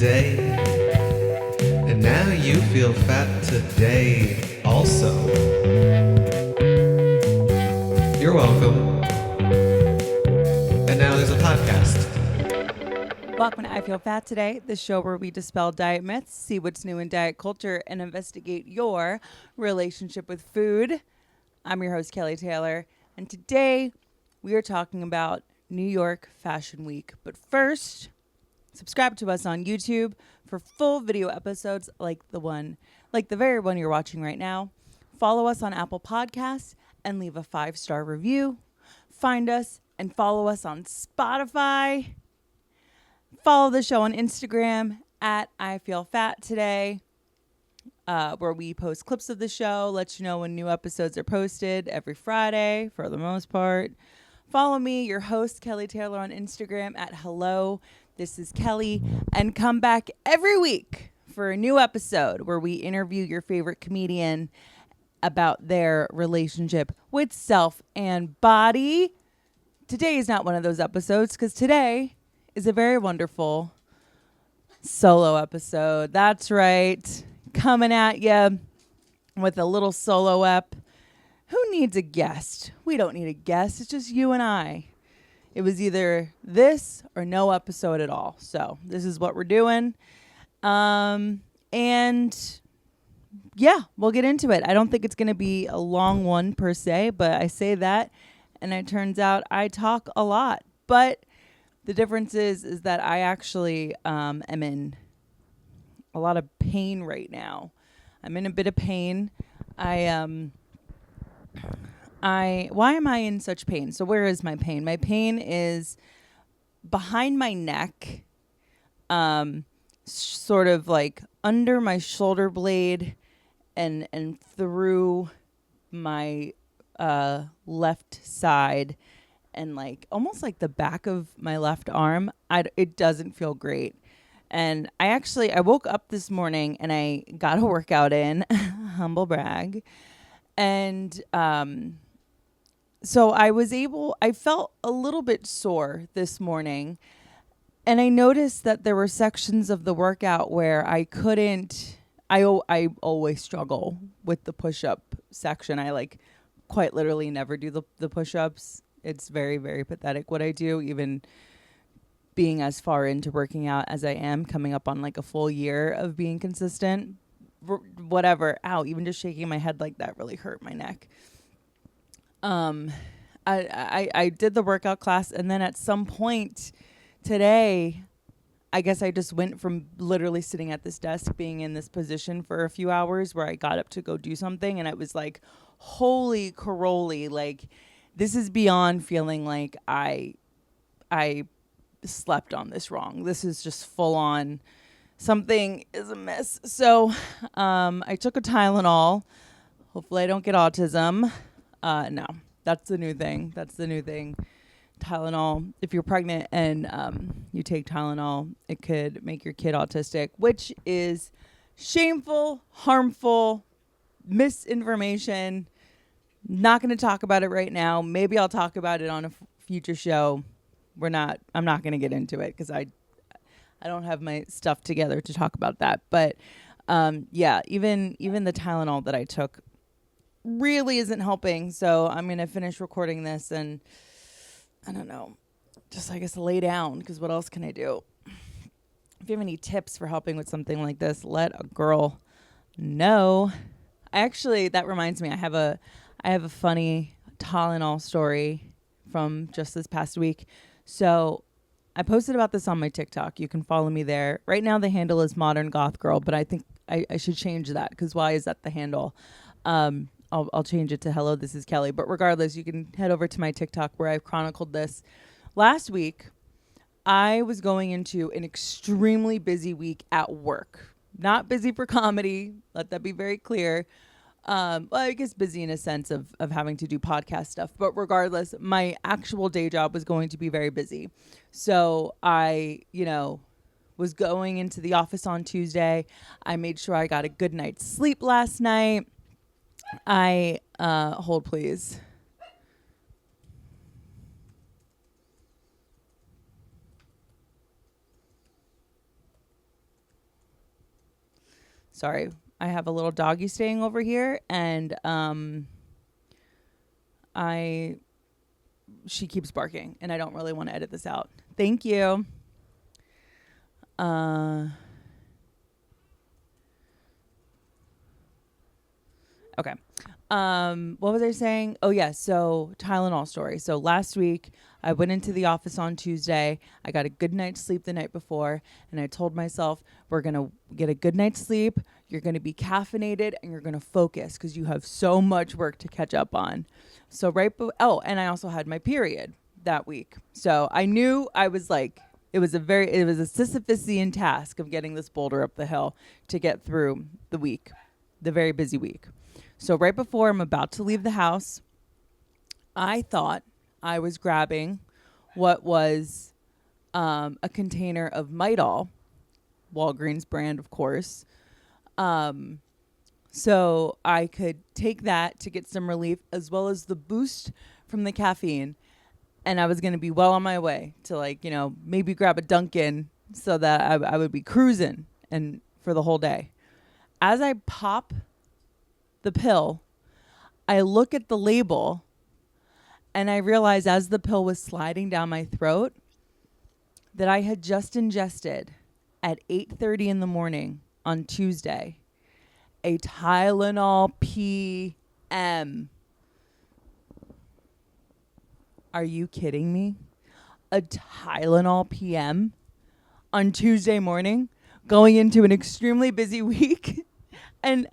today, and now you feel fat today also. You're welcome. And now there's a podcast. Welcome to I Feel Fat Today, the show where we dispel diet myths, see what's new in diet culture, and investigate your relationship with food. I'm your host, Kelly Taylor, and today we are talking about New York Fashion Week. But first, subscribe to us on YouTube for full video episodes like the very one you're watching right now. Follow us on Apple Podcasts and leave a 5-star review. Find us and follow us on Spotify. Follow the show on Instagram at I Feel Fat Today, where we post clips of the show, let you know when new episodes are posted every Friday for the most part. Follow me, your host, Kelly Taylor, on Instagram at hello. This is Kelly, and come back every week for a new episode where we interview your favorite comedian about their relationship with self and body. Today is not one of those episodes because today is a very wonderful solo episode. That's right. Coming at you with a little solo ep. Who needs a guest? We don't need a guest. It's just you and I. It was either this or no episode at all. So this is what we're doing. And yeah, we'll get into it. I don't think it's going to be a long one per se, but I say that and it turns out I talk a lot. But the difference is that I actually am in a lot of pain right now. I'm in a bit of pain. Why am I in such pain? So where is my pain? My pain is behind my neck, sort of like under my shoulder blade and through my left side. And like almost like the back of my left arm, it doesn't feel great. And I woke up this morning and I got a workout in, humble brag. And so I felt a little bit sore this morning. And I noticed that there were sections of the workout where I always struggle with the push-up section. I like quite literally never do the push-ups. It's very, very pathetic what I do, even being as far into working out as I am, coming up on like a full year of being consistent. Whatever. Ow, even just shaking my head like that really hurt my neck. I did the workout class, and then at some point today, I guess I just went from literally sitting at this desk, being in this position for a few hours where I got up to go do something, and it was like, holy caroli, like, this is beyond feeling like I slept on this wrong. This is just full on something is amiss. So I took a Tylenol. Hopefully I don't get autism. No, that's the new thing. Tylenol. If you're pregnant and you take Tylenol, it could make your kid autistic, which is shameful, harmful, misinformation. Not going to talk about it right now. Maybe I'll talk about it on a future show. I'm not going to get into it because I don't have my stuff together to talk about that. But yeah, even the Tylenol that I took really isn't helping. So I'm going to finish recording this and I don't know, just I guess lay down because what else can I do? If you have any tips for helping with something like this, let a girl know. Actually, that reminds me, I have a funny Tylenol story from just this past week. So I posted about this on my TikTok. You can follow me there. Right now the handle is Modern Goth Girl, but I think I should change that because why is that the handle? I'll change it to Hello, This is Kelly. But regardless, you can head over to my TikTok where I've chronicled this. Last week, I was going into an extremely busy week at work. Not busy for comedy. Let that be very clear. Well, I guess busy in a sense of having to do podcast stuff. But regardless, my actual day job was going to be very busy. So I, was going into the office on Tuesday. I made sure I got a good night's sleep last night. Hold please. Sorry, I have a little doggy staying over here, and I she keeps barking, and I don't really want to edit this out. Thank you. Okay. What was I saying? Oh yeah, so Tylenol story. So last week I went into the office on Tuesday. I got a good night's sleep the night before, and I told myself we're gonna get a good night's sleep. You're gonna be caffeinated, and you're gonna focus because you have so much work to catch up on. So and I also had my period that week. So I knew I was like, it was a Sisyphusian task of getting this boulder up the hill to get through the week, the very busy week. So right before I'm about to leave the house, I thought I was grabbing what was a container of Midol, Walgreens brand, of course. So I could take that to get some relief, as well as the boost from the caffeine. And I was going to be well on my way to maybe grab a Dunkin' so that I would be cruising and for the whole day. As I pop the pill, I look at the label and I realize as the pill was sliding down my throat that I had just ingested at 8:30 in the morning on Tuesday a Tylenol PM. Are you kidding me? A Tylenol PM on Tuesday morning going into an extremely busy week. And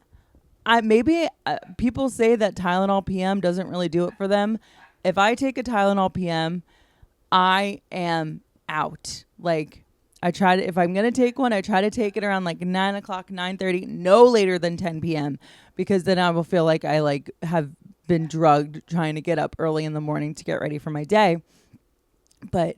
people say that Tylenol PM doesn't really do it for them. If I take a Tylenol PM, I am out. Like, if I'm going to take one, I try to take it around like 9 o'clock, 9:30, no later than 10 p.m. because then I will feel like I have been drugged trying to get up early in the morning to get ready for my day. But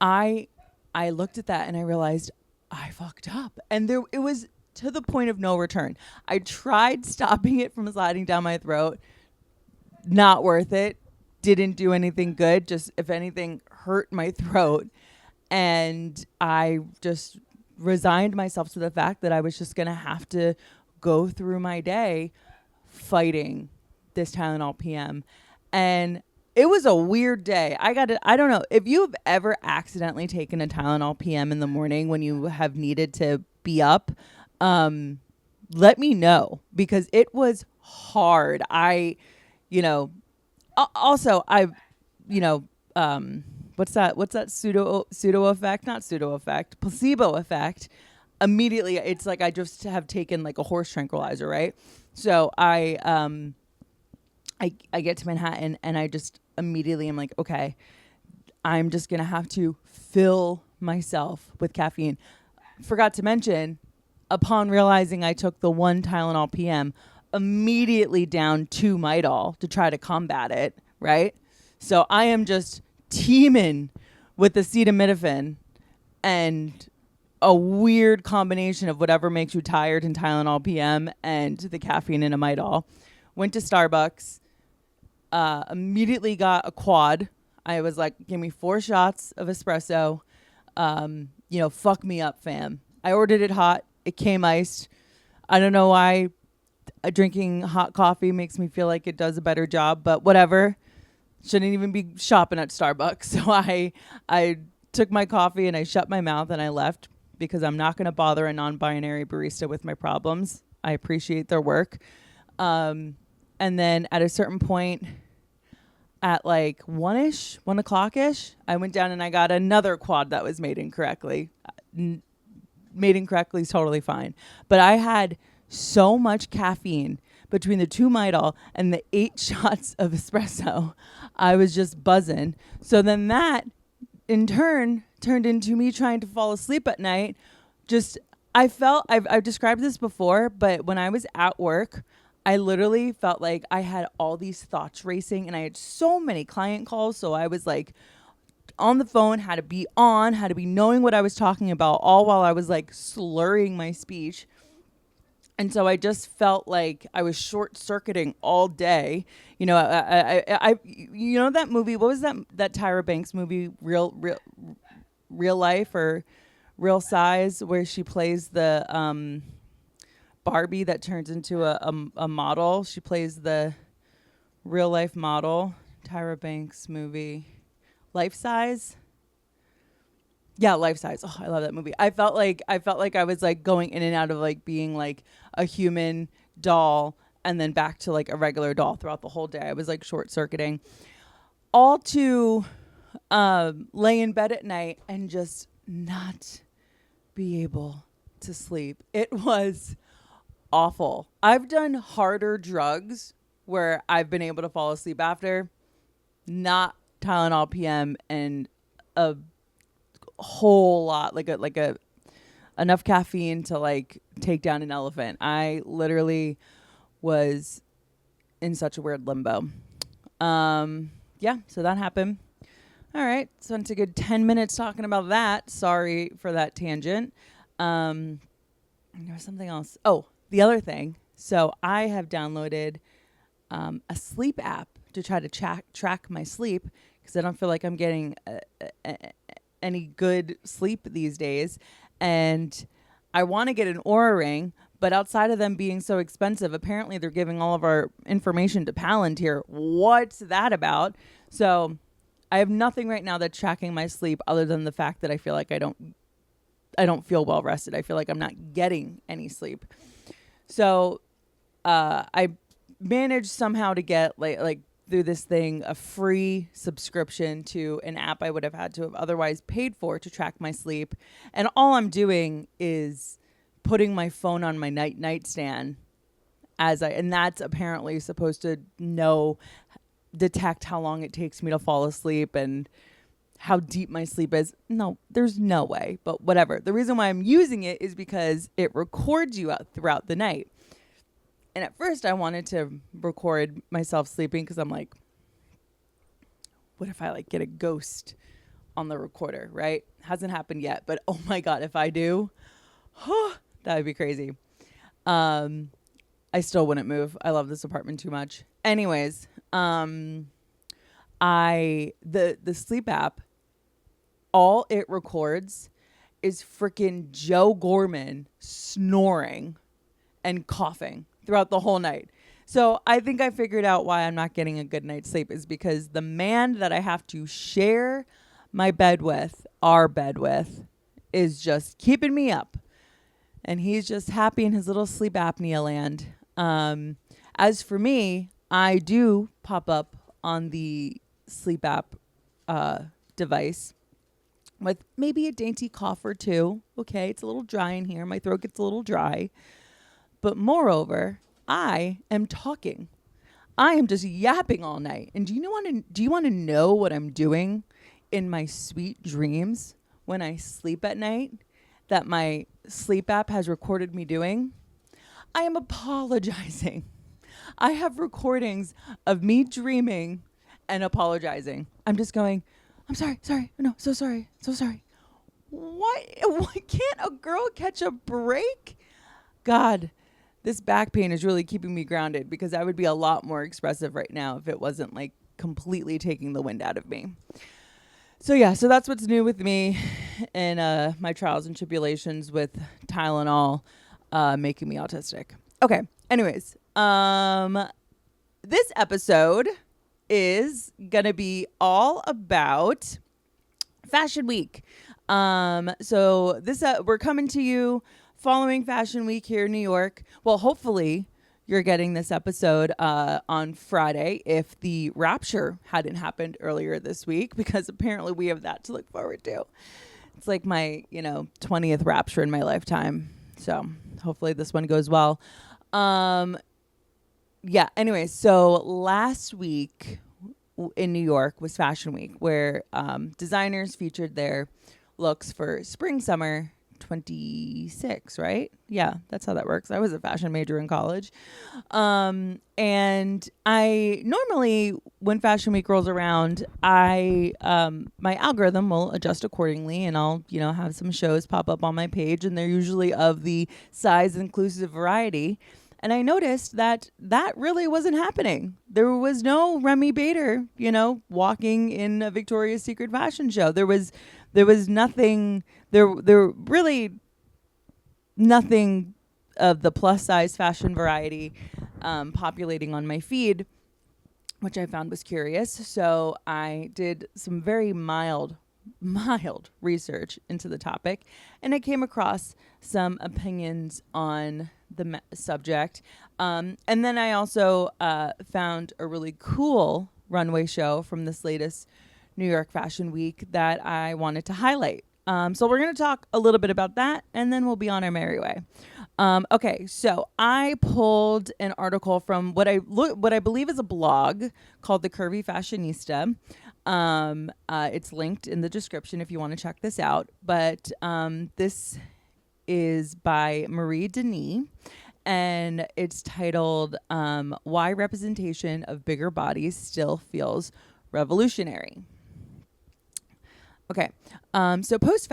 I looked at that and I realized I fucked up. And it was to the point of no return. I tried stopping it from sliding down my throat. Not worth it. Didn't do anything good. Just, if anything, hurt my throat. And I just resigned myself to the fact that I was just going to have to go through my day fighting this Tylenol PM. And it was a weird day. I don't know. If you've ever accidentally taken a Tylenol PM in the morning when you have needed to be up, let me know, because it was hard. What's that pseudo effect? Not pseudo effect, placebo effect. Immediately, it's like I just have taken like a horse tranquilizer, right? So I get to Manhattan and I just immediately am like, okay, I'm just going to have to fill myself with caffeine. Forgot to mention, upon realizing I took the one Tylenol PM, immediately down 2 Midol to try to combat it, right? So I am just teeming with acetaminophen and a weird combination of whatever makes you tired in Tylenol PM and the caffeine in a Midol. Went to Starbucks, immediately got a quad. I was like, give me 4 shots of espresso. Fuck me up, fam. I ordered it hot. It came iced. I don't know why drinking hot coffee makes me feel like it does a better job, but whatever. Shouldn't even be shopping at Starbucks. So I took my coffee and I shut my mouth and I left, because I'm not going to bother a non-binary barista with my problems. I appreciate their work. And then at a certain point, at like 1 o'clock-ish, I went down and I got another quad that was made incorrectly. Made incorrectly is totally fine. But I had so much caffeine between the 2 Midol and the 8 shots of espresso. I was just buzzing. So then that, in turn, turned into me trying to fall asleep at night. I've described this before, but when I was at work, I literally felt like I had all these thoughts racing and I had so many client calls. So I was like on the phone, had to be knowing what I was talking about, all while I was like slurring my speech. And so I just felt like I was short circuiting all day. I that movie, what was that Tyra Banks movie, Real Life or Real Size, where she plays the Barbie that turns into a model. She plays the real life model. Tyra Banks movie, Life Size. Yeah, Life Size. Oh, I love that movie. I felt like I was like going in and out of like being like a human doll and then back to like a regular doll throughout the whole day. I was like short circuiting, all to lay in bed at night and just not be able to sleep. It was awful. I've done harder drugs where I've been able to fall asleep after, not Tylenol PM and a whole lot, like a enough caffeine to like take down an elephant. I literally was in such a weird limbo. Yeah, so that happened. All right, spent a good 10 minutes talking about that. Sorry for that tangent. There was something else. Oh, the other thing. So I have downloaded a sleep app to try to track my sleep because I don't feel like I'm getting any good sleep these days. And I want to get an Oura Ring, but outside of them being so expensive, apparently they're giving all of our information to Palantir. What's that about? So I have nothing right now that's tracking my sleep other than the fact that I feel like I don't feel well rested. I feel like I'm not getting any sleep. So I managed somehow to get like through this thing a free subscription to an app I would have had to have otherwise paid for to track my sleep. And all I'm doing is putting my phone on my nightstand and that's apparently supposed to detect how long it takes me to fall asleep and how deep my sleep is. No, there's no way, but whatever. The reason why I'm using it is because it records you out throughout the night. And at first I wanted to record myself sleeping because I'm like, what if I like get a ghost on the recorder, right? Hasn't happened yet, but oh my God, if I do, that would be crazy. I still wouldn't move. I love this apartment too much. Anyways, the sleep app, all it records is freaking Joe Gorman snoring and coughing throughout the whole night. So I think I figured out why I'm not getting a good night's sleep is because the man that I have to share my bed with, our bed with, is just keeping me up. And he's just happy in his little sleep apnea land. As for me, I do pop up on the sleep app device with maybe a dainty cough or two. Okay, it's a little dry in here. My throat gets a little dry. But moreover, I am talking. I am just yapping all night. And do you want to know what I'm doing in my sweet dreams when I sleep at night that my sleep app has recorded me doing? I am apologizing. I have recordings of me dreaming and apologizing. I'm just going, I'm sorry, no, so sorry. Why can't a girl catch a break? God, this back pain is really keeping me grounded because I would be a lot more expressive right now if it wasn't like completely taking the wind out of me. So yeah, so that's what's new with me and my trials and tribulations with Tylenol making me autistic. Okay, anyways, this episode is gonna be all about Fashion Week. So this we're coming to you following Fashion Week here in New York. Well, hopefully you're getting this episode on Friday if the Rapture hadn't happened earlier this week, because apparently we have that to look forward to. It's like my, 20th Rapture in my lifetime. So hopefully this one goes well. Yeah, anyway, so last week in New York was Fashion Week, where designers featured their looks for spring, summer 26, right? Yeah, that's how that works. I was a fashion major in college. And I normally, when Fashion Week rolls around, my algorithm will adjust accordingly, and I'll, have some shows pop up on my page, and they're usually of the size inclusive variety. And I noticed that really wasn't happening. There was no Remy Bader, walking in a Victoria's Secret fashion show. There was nothing. There really nothing of the plus size fashion variety populating on my feed, which I found was curious. So I did some very mild research into the topic, and I came across some opinions on the subject. And then I also found a really cool runway show from this latest New York Fashion Week that I wanted to highlight. So we're going to talk a little bit about that, and then we'll be on our merry way. Okay, so I pulled an article from what I believe is a blog called The Curvy Fashionista. It's linked in the description if you want to check this out. But this is by Marie Denis, and it's titled "Why Representation of Bigger Bodies Still Feels Revolutionary." Okay, so post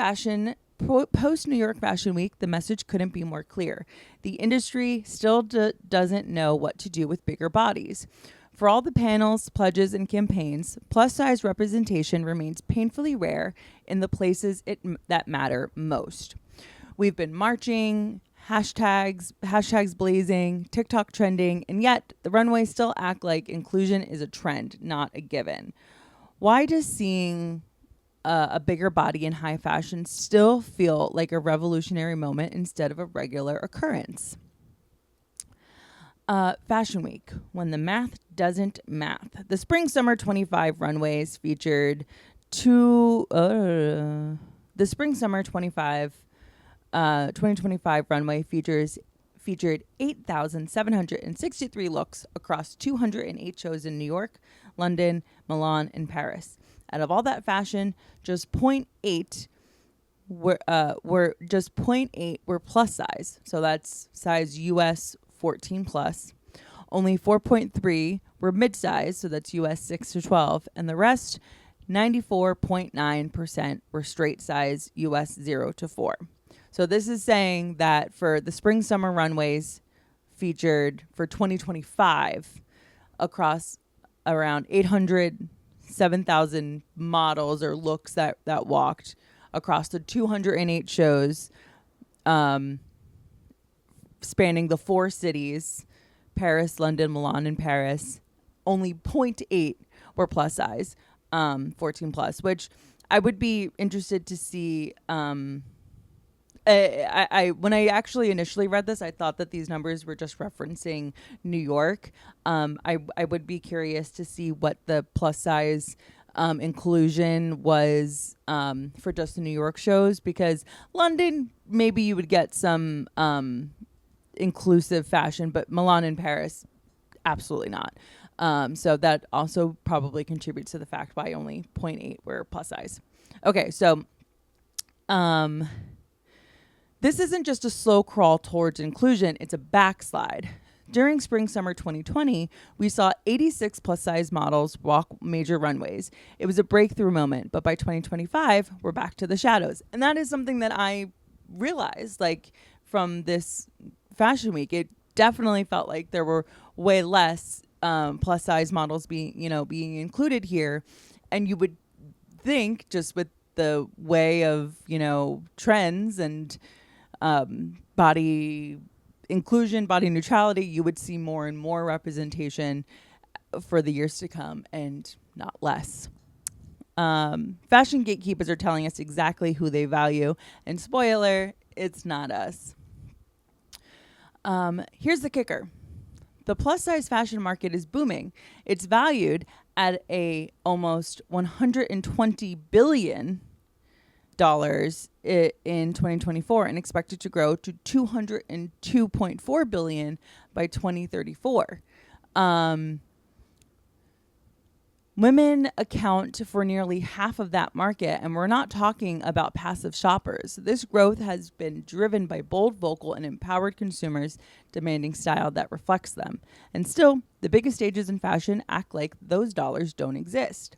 New York Fashion Week, the message couldn't be more clear. The industry still doesn't know what to do with bigger bodies. For all the panels, pledges, and campaigns, plus-size representation remains painfully rare in the places that matter most. We've been marching, hashtags blazing, TikTok trending, and yet the runways still act like inclusion is a trend, not a given. Why does seeing a bigger body in high fashion still feel like a revolutionary moment instead of a regular occurrence? Fashion Week, when the math doesn't math. The Spring-Summer 25 runways featured the Spring-Summer 2025 runway featured 8,763 looks across 208 shows in New York, London, Milan, and Paris. Out of all that fashion, just 0.8 were plus size. So that's size US 14 plus. Only 4.3 were mid size, so that's US 6 to 12, and the rest, 94.9%, were straight size US 0 to 4. So this is saying that for the spring summer runways featured for 2025 across around 807,000 models or looks that walked across the 208 shows spanning the 4 cities, Paris, London, Milan, and Paris. Only 0.8 were plus size, 14 plus, which I would be interested to see. I when I actually initially read this, I thought that these numbers were just referencing New York. I would be curious to see what the plus size inclusion was for just the New York shows, because London, maybe you would get some inclusive fashion, but Milan and Paris, absolutely not. So that also probably contributes to the fact why only 0.8 were plus size. Okay, so this isn't just a slow crawl towards inclusion, it's a backslide. During spring summer 2020, we saw 86 plus size models walk major runways. It was a breakthrough moment, but by 2025, we're back to the shadows. And that is something that I realized, like, from this fashion week. It definitely felt like there were way less plus size models being included here. And you would think, just with the way of, trends and body inclusion, body neutrality, you would see more and more representation for the years to come and not less. Fashion gatekeepers are telling us exactly who they value, and spoiler, it's not us. Here's the kicker. The plus size fashion market is booming. It's valued at a almost $120 billion in 2024 and expected to grow to $202.4 billion by 2034. Women account for nearly half of that market, and we're not talking about passive shoppers. This growth has been driven by bold, vocal, and empowered consumers demanding style that reflects them. And still, the biggest stages in fashion act like those dollars don't exist.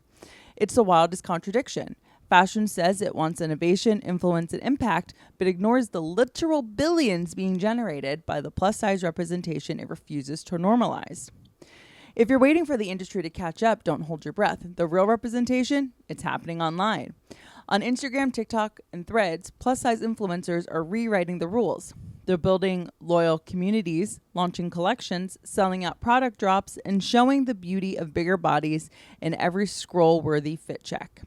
It's the wildest contradiction. Fashion says it wants innovation, influence, and impact, but ignores the literal billions being generated by the plus-size representation it refuses to normalize. If you're waiting for the industry to catch up, don't hold your breath. The real representation, it's happening online. On Instagram, TikTok, and Threads, plus-size influencers are rewriting the rules. They're building loyal communities, launching collections, selling out product drops, and showing the beauty of bigger bodies in every scroll-worthy fit check.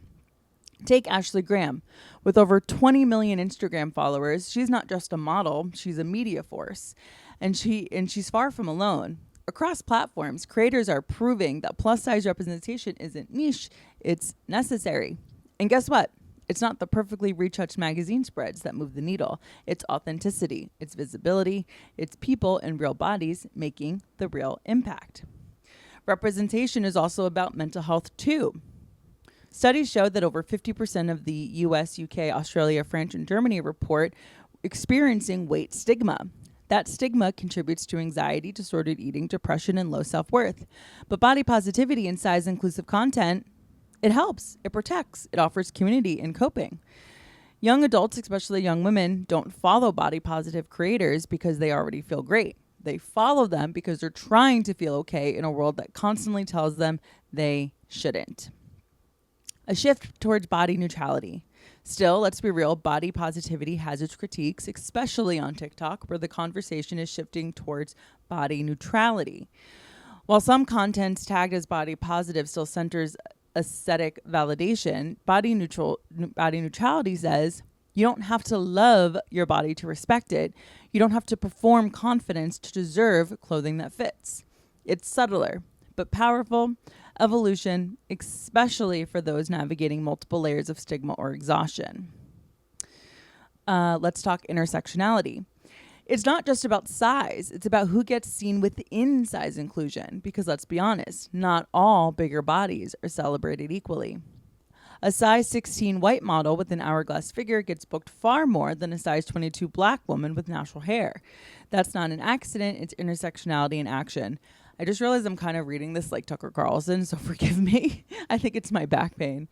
Take Ashley Graham. With over 20 million Instagram followers, she's not just a model, she's a media force. And she's far from alone. Across platforms, creators are proving that plus-size representation isn't niche, it's necessary. And guess what? It's not the perfectly retouched magazine spreads that move the needle. It's authenticity, it's visibility, it's people in real bodies making the real impact. Representation is also about mental health too. Studies show that over 50% of the US, UK, Australia, France, and Germany report experiencing weight stigma. That stigma contributes to anxiety, disordered eating, depression, and low self-worth. But body positivity and size-inclusive content, it helps, it protects, it offers community and coping. Young adults, especially young women, don't follow body positive creators because they already feel great. They follow them because they're trying to feel okay in a world that constantly tells them they shouldn't. A shift towards body neutrality. Still, let's be real, body positivity has its critiques, especially on TikTok, where the conversation is shifting towards body neutrality. While some content tagged as body positive still centers aesthetic validation, body neutrality says you don't have to love your body to respect it. You don't have to perform confidence to deserve clothing that fits. It's subtler, but powerful. Evolution, especially for those navigating multiple layers of stigma or exhaustion. Let's talk intersectionality. It's not just about size. It's about who gets seen within size inclusion. Because let's be honest, not all bigger bodies are celebrated equally. A size 16 white model with an hourglass figure gets booked far more than a size 22 black woman with natural hair. That's not an accident. It's intersectionality in action. I just realized I'm kind of reading this like Tucker Carlson, so forgive me. I think it's my back pain.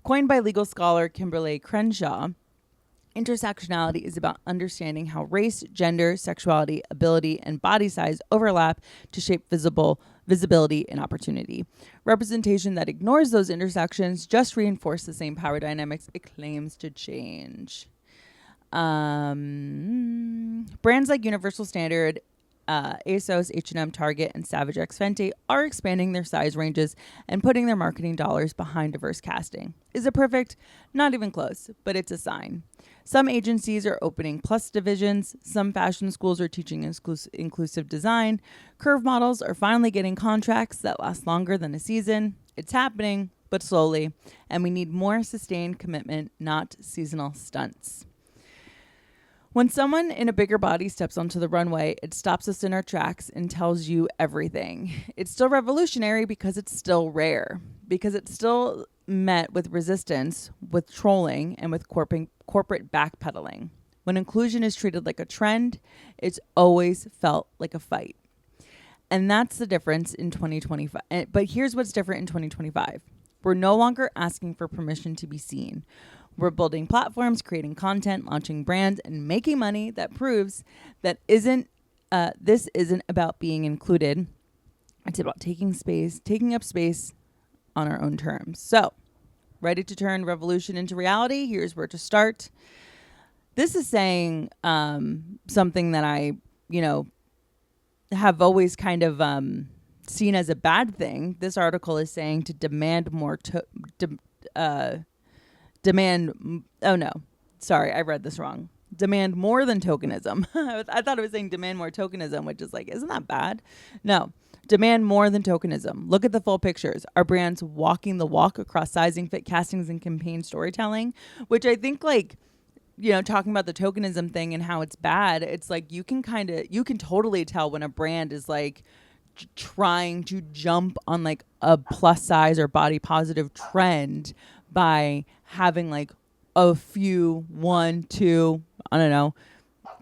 Coined by legal scholar Kimberly Crenshaw, intersectionality is about understanding how race, gender, sexuality, ability, and body size overlap to shape visibility and opportunity. Representation that ignores those intersections just reinforce the same power dynamics it claims to change. Brands like Universal Standard, ASOS, H&M, Target, and Savage X Fenty are expanding their size ranges and putting their marketing dollars behind diverse casting. Is it perfect? Not even close, but it's a sign. Some agencies are opening plus divisions. Some fashion schools are teaching inclusive design. Curve models are finally getting contracts that last longer than a season. It's happening, but slowly, and we need more sustained commitment, not seasonal stunts. When someone in a bigger body steps onto the runway, it stops us in our tracks and tells you everything. It's still revolutionary because it's still rare, because it's still met with resistance, with trolling, and with corporate backpedaling. When inclusion is treated like a trend, it's always felt like a fight. And that's the difference in 2025. But here's what's different in 2025. We're no longer asking for permission to be seen. We're building platforms, creating content, launching brands, and making money that proves that this isn't about being included. It's about taking up space on our own terms. So, ready to turn revolution into reality? Here's where to start. This is saying something that I, have always kind of seen as a bad thing. This article is saying to demand more I read this wrong. Demand more than tokenism. I thought it was saying demand more tokenism, which is like, isn't that bad? No, demand more than tokenism. Look at the full pictures. Are brands walking the walk across sizing, fit, castings, and campaign storytelling? Which I think talking about the tokenism thing and how it's bad, it's like you can totally tell when a brand is like trying to jump on like a plus size or body positive trend by having like a few, 1, 2, I don't know,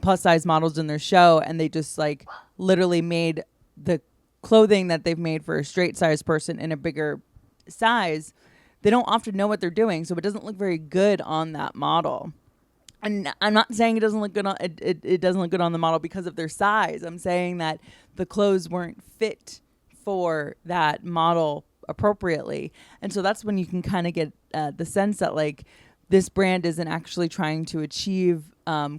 plus size models in their show, and they just like literally made the clothing that they've made for a straight size person in a bigger size. They don't often know what they're doing, so it doesn't look very good on that model. And I'm not saying it doesn't look good on it doesn't look good on the model because of their size. I'm saying that the clothes weren't fit for that model appropriately. And so that's when you can kind of get the sense that like this brand isn't actually trying to achieve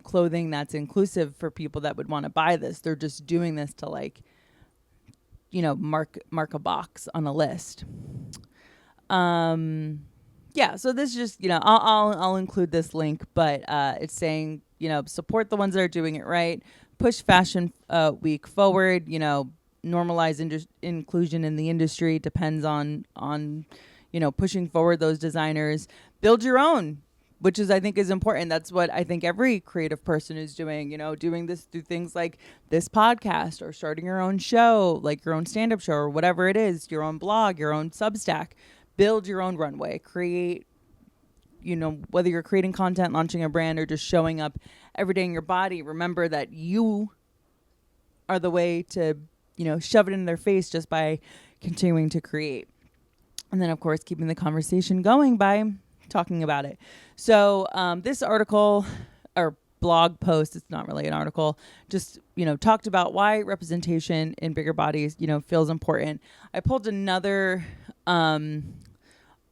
clothing that's inclusive for people that would want to buy this. They're just doing this to like, mark a box on a list. Yeah, so this just, I'll include this link, but it's saying, support the ones that are doing it right, push Fashion Week forward, normalize inclusion in the industry, depends on pushing forward those designers, build your own, which I think is important. That's what I think every creative person is doing, doing this through things like this podcast or starting your own show, like your own stand-up show or whatever it is, your own blog, your own Substack. Build your own runway, create, whether you're creating content, launching a brand, or just showing up every day in your body. Remember that you are the way to, shove it in their face just by continuing to create. And then, of course, keeping the conversation going by talking about it. So this article or blog post, it's not really an article, just, talked about why representation in bigger bodies, feels important. I pulled another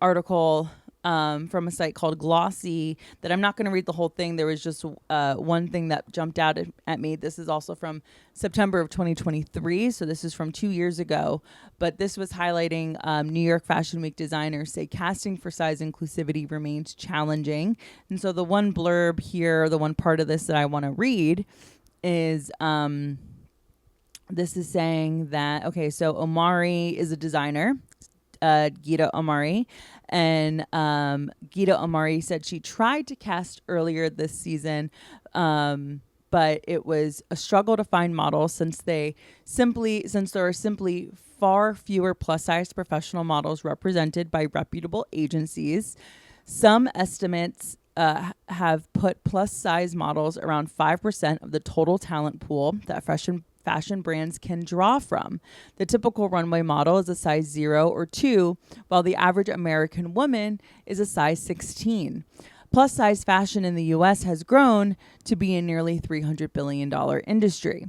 article from a site called Glossy that I'm not going to read the whole thing. There was just one thing that jumped out at me. This is also from September of 2023. So this is from 2 years ago. But this was highlighting New York Fashion Week designers say casting for size inclusivity remains challenging. And so the one blurb here, the one part of this that I want to read is this is saying that, okay, so Omari is a designer. Gita Omari. And Gita Omari said she tried to cast earlier this season, but it was a struggle to find models since there are simply far fewer plus-size professional models represented by reputable agencies. Some estimates have put plus-size models around 5% of the total talent pool that fashion brands can draw from. The typical runway model is a size 0 or 2, while the average American woman is a size 16. Plus size fashion in the US has grown to be a nearly $300 billion industry.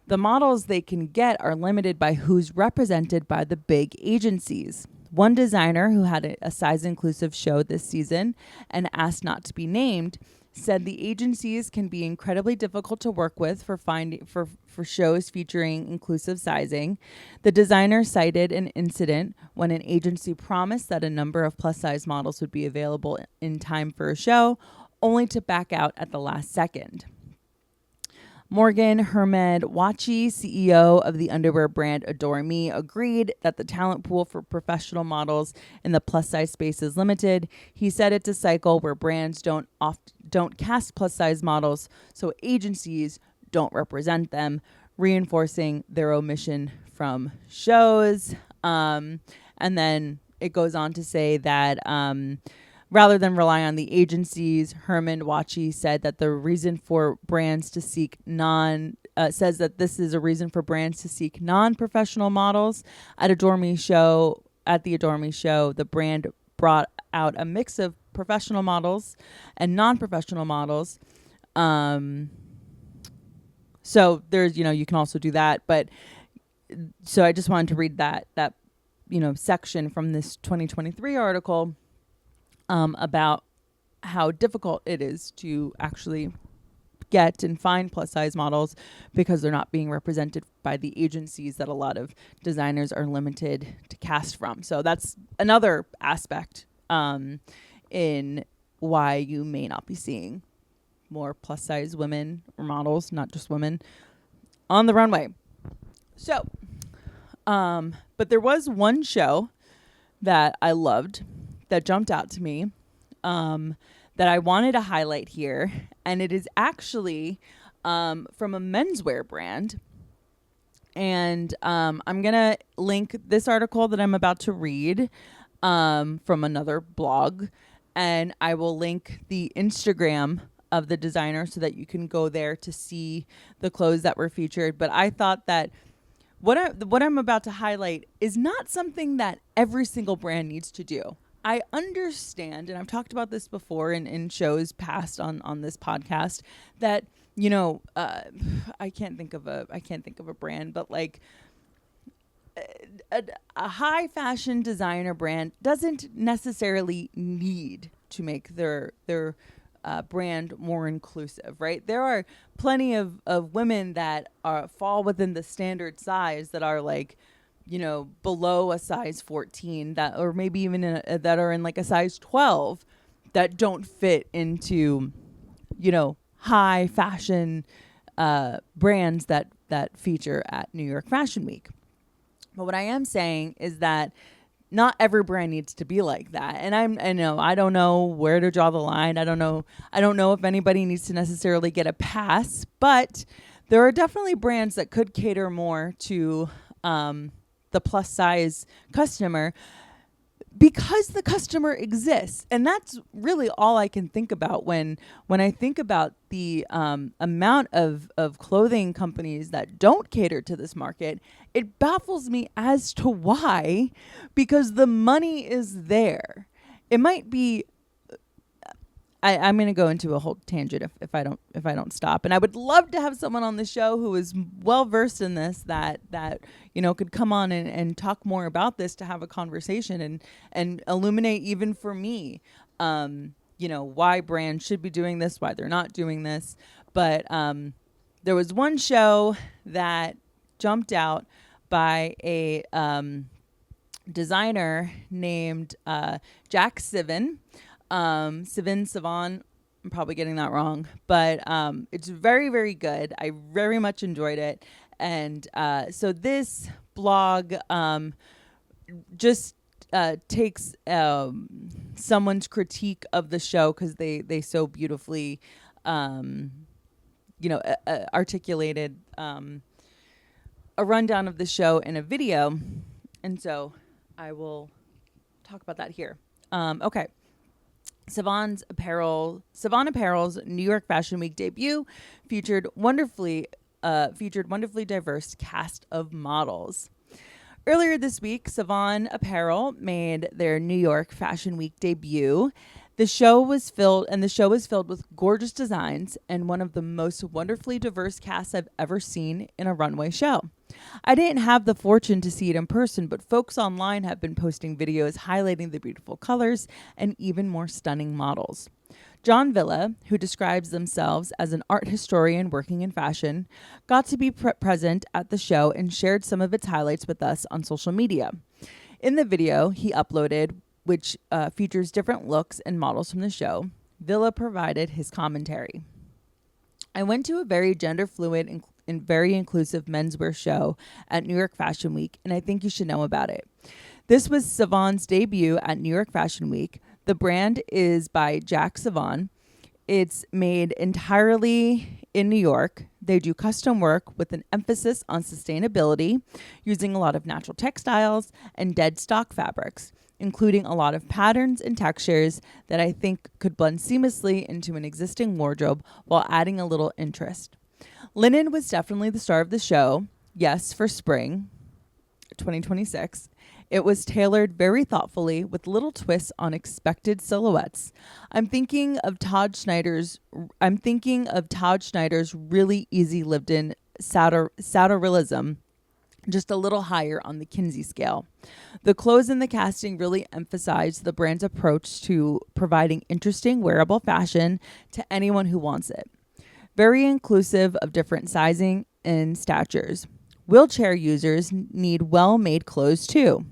The models they can get are limited by who's represented by the big agencies. One designer who had a size inclusive show this season and asked not to be named said the agencies can be incredibly difficult to work with for shows featuring inclusive sizing. The designer cited an incident when an agency promised that a number of plus size models would be available in time for a show, only to back out at the last second. Morgan Hermed Wachi, CEO of the underwear brand Adore Me, agreed that the talent pool for professional models in the plus size space is limited. He said it's a cycle where brands don't cast plus size models, so agencies don't represent them, reinforcing their omission from shows. And then it goes on to say that rather than rely on the agencies, Herman Wachi said that the reason for brands to seek says that this is a reason for brands to seek non-professional models. At the Adore Me show, the brand brought out a mix of professional models and non-professional models. So there's, you can also do that. But so I just wanted to read that section from this 2023 article about how difficult it is to actually get and find plus size models because they're not being represented by the agencies that a lot of designers are limited to cast from. So that's another aspect in why you may not be seeing more plus size women or models, not just women, on the runway. So, but there was one show that I loved that jumped out to me that I wanted to highlight here. And it is actually from a menswear brand. And I'm going to link this article that I'm about to read from another blog. And I will link the Instagram of the designer so that you can go there to see the clothes that were featured. But I thought that what I'm about to highlight is not something that every single brand needs to do. I understand, and I've talked about this before in shows past on this podcast, that I can't think of a brand, but like a high fashion designer brand doesn't necessarily need to make their brand more inclusive, right? There are plenty of women that fall within the standard size that are like, below a size 14, that, or maybe even that are in like a size 12, that don't fit into, high fashion brands that feature at New York Fashion Week. But what I am saying is that not every brand needs to be like that. And I don't know where to draw the line. I don't know if anybody needs to necessarily get a pass, but there are definitely brands that could cater more to the plus size customer, because the customer exists. And that's really all I can think about when I think about the amount of clothing companies that don't cater to this market. It baffles me as to why, because the money is there. It might be, I'm going to go into a whole tangent if I don't stop. And I would love to have someone on the show who is well versed in this, that could come on and talk more about this, to have a conversation and illuminate, even for me, why brands should be doing this, why they're not doing this. But there was one show that jumped out by a designer named Jack Sivan. Sivan, I'm probably getting that wrong, but it's very, very good. I very much enjoyed it. And so this blog just takes someone's critique of the show, because they so beautifully articulated a rundown of the show in a video. And so I will talk about that here. Okay. Savon Apparel's New York Fashion Week debut featured wonderfully diverse cast of models. Earlier this week, Savon Apparel made their New York Fashion Week debut. The show was filled with gorgeous designs and one of the most wonderfully diverse casts I've ever seen in a runway show. I didn't have the fortune to see it in person, but folks online have been posting videos highlighting the beautiful colors and even more stunning models. John Villa, who describes themselves as an art historian working in fashion, got to be present at the show and shared some of its highlights with us on social media. In the video he uploaded, which features different looks and models from the show, Villa provided his commentary. I went to a very gender fluid and very inclusive menswear show at New York Fashion Week, and I think you should know about it. This was Savon's debut at New York Fashion Week. The brand is by Jack Savon. It's made entirely in New York. They do custom work with an emphasis on sustainability, using a lot of natural textiles and dead stock fabrics, including a lot of patterns and textures that I think could blend seamlessly into an existing wardrobe while adding a little interest. Linen was definitely the star of the show. Yes, for spring 2026. It was tailored very thoughtfully with little twists on expected silhouettes. I'm thinking of Todd Schneider's really easy lived-in Satirilism, just a little higher on the Kinsey scale. The clothes and the casting really emphasized the brand's approach to providing interesting wearable fashion to anyone who wants it. Very inclusive of different sizing and statures. Wheelchair users need well-made clothes too.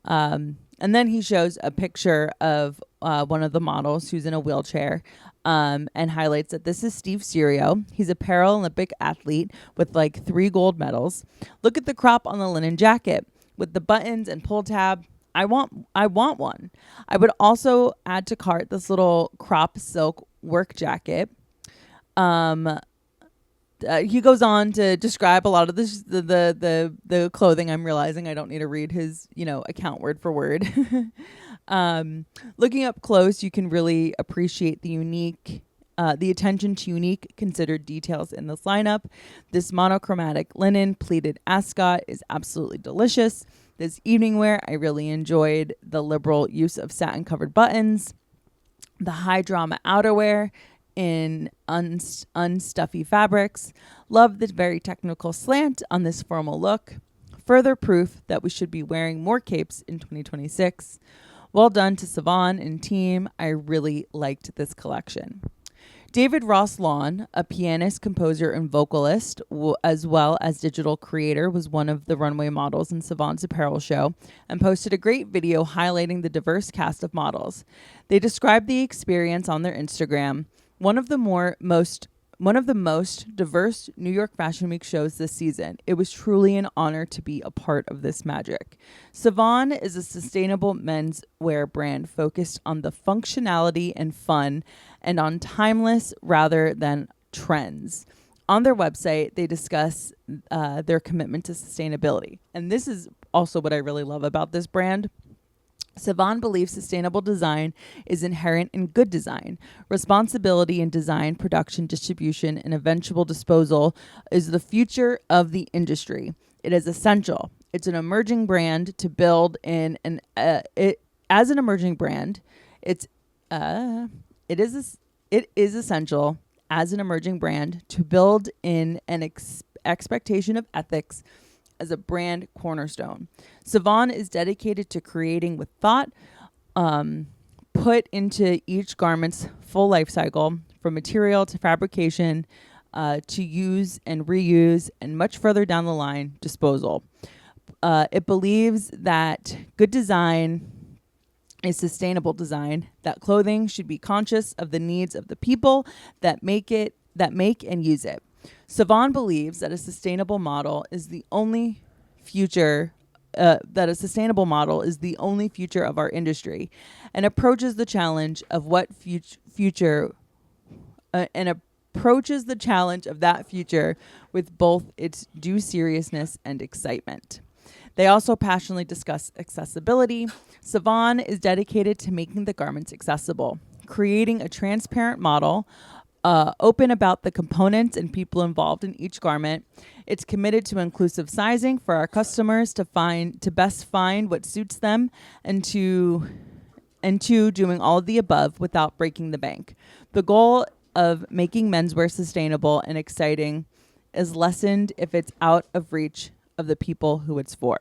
And then he shows a picture of one of the models who's in a wheelchair, and highlights that this is Steve Serio. He's a Paralympic athlete with like 3 gold medals. Look at the crop on the linen jacket with the buttons and pull tab. I want one. I would also add to cart this little crop silk work jacket. He goes on to describe a lot of this, the clothing. I'm realizing I don't need to read his, account word for word. Looking up close, you can really appreciate the attention to unique considered details in this lineup. This monochromatic linen pleated ascot is absolutely delicious. This evening wear, I really enjoyed the liberal use of satin covered buttons, the high drama outerwear in unstuffy fabrics. Love the very technical slant on this formal look. Further proof that we should be wearing more capes in 2026. Well done to Savon and team. I really liked this collection. David Ross Lawn, a pianist, composer, and vocalist, as well as digital creator, was one of the runway models in Savant's apparel show and posted a great video highlighting the diverse cast of models. They described the experience on their Instagram. One of the most diverse New York Fashion Week shows this season. It was truly an honor to be a part of this magic. Savon is a sustainable menswear brand focused on the functionality and fun and on timeless rather than trends. On their website, they discuss their commitment to sustainability. And this is also what I really love about this brand. Savon believes sustainable design is inherent in good design. Responsibility in design, production, distribution, and eventual disposal is the future of the industry. It is essential. It's an emerging brand to build in as an emerging brand. It is essential as an emerging brand to build in an expectation of ethics as a brand cornerstone. Savon is dedicated to creating with thought, put into each garment's full life cycle, from material to fabrication, to use and reuse, and much further down the line, disposal. It believes that good design is sustainable design, that clothing should be conscious of the needs of the people that make and use it. Savon believes that a sustainable model is the only future of our industry, and approaches the challenge of that future with both its due seriousness and excitement. They also passionately discuss accessibility. Savon is dedicated to making the garments accessible, creating a transparent model, open about the components and people involved in each garment. It's committed to inclusive sizing for our customers to best find what suits them, and to doing all of the above without breaking the bank. The goal of making menswear sustainable and exciting is lessened if it's out of reach of the people who it's for.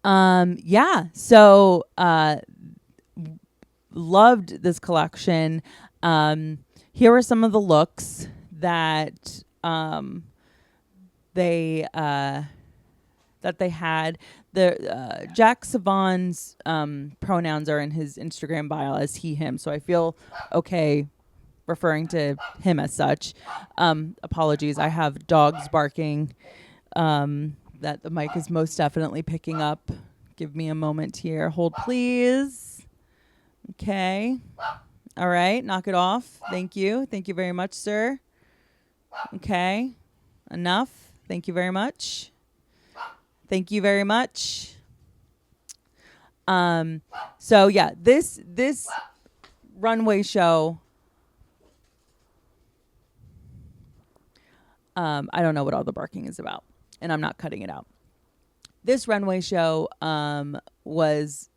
So loved this collection. Here are some of the looks that they had. The Jack Savon's pronouns are in his Instagram bio as he, him. So I feel okay referring to him as such. Apologies. I have dogs barking that the mic is most definitely picking up. Give me a moment here. Hold, please. Okay. All right. Knock it off. Thank you. Thank you very much, sir. Okay. Enough. Thank you very much. Thank you very much. So yeah, this runway show, I don't know what all the barking is about, and I'm not cutting it out. This runway show was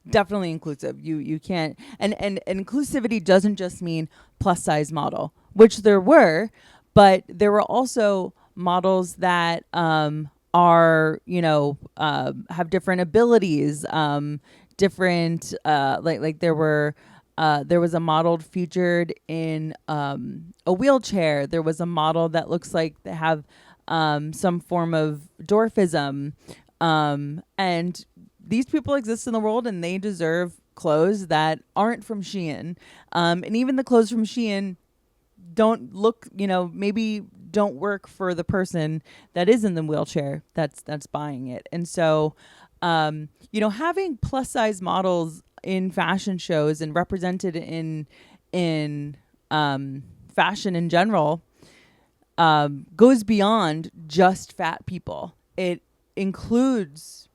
definitely inclusive. You can't, and inclusivity doesn't just mean plus size model, which there were, but there were also models that are, have different abilities, different, like there was a model featured in a wheelchair. There was a model that looks like they have some form of dwarfism. And these people exist in the world, and they deserve clothes that aren't from Shein. And even the clothes from Shein don't look, maybe don't work for the person that is in the wheelchair that's buying it. And so, having plus size models in fashion shows and represented in fashion in general goes beyond just fat people. It includes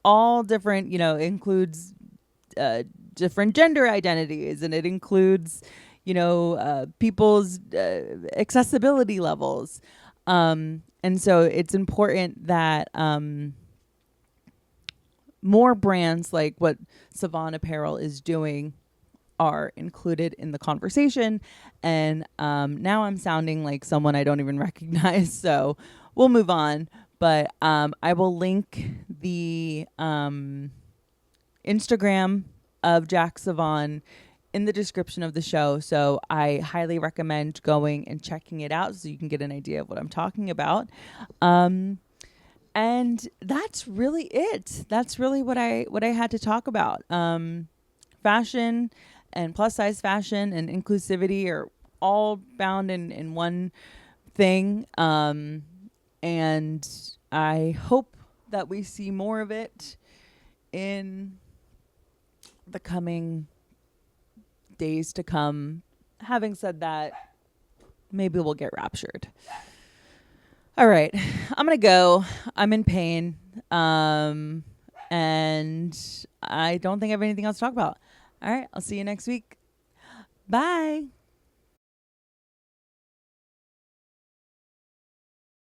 all different, includes different gender identities, and it includes, people's accessibility levels. And so it's important that more brands like what Savon Apparel is doing are included in the conversation. And now I'm sounding like someone I don't even recognize, so we'll move on. But I will link the Instagram of Jack Savon in the description of the show. So I highly recommend going and checking it out so you can get an idea of what I'm talking about. And that's really it. That's really what I had to talk about. Fashion and plus size fashion and inclusivity are all bound in one thing. And I hope that we see more of it in the coming days to come. Having said that, maybe we'll get raptured. All right, I'm gonna go. I'm in pain, and I don't think I have anything else to talk about. All right, I'll see you next week. Bye.